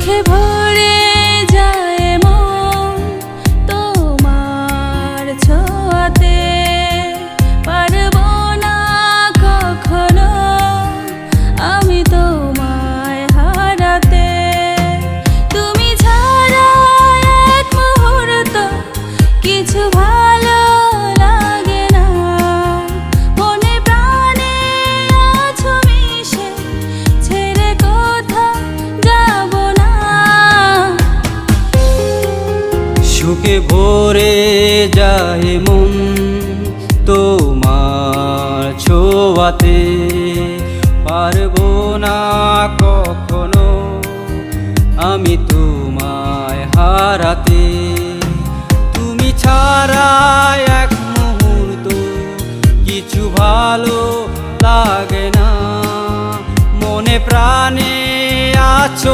সুখে ভরে যায় মন তোমার ছোঁয়াতে, পারবো না কখনো আমি তোমায় হারাতে। তুমি ছাড়া এক মুহূর্ত কিছু ভালো লাগে না, মনে প্রাণে আছো মিশে, ছেড়ে কোথাও যাব না। সুখে ভরে যায় মন তোমার ছোঁয়াতে, পারবো না কখনো আমি তোমায় হারাতে। তুমি ছাড়া এক মুহূর্ত কিছু ভালো লাগে না, মনে প্রাণে আছো।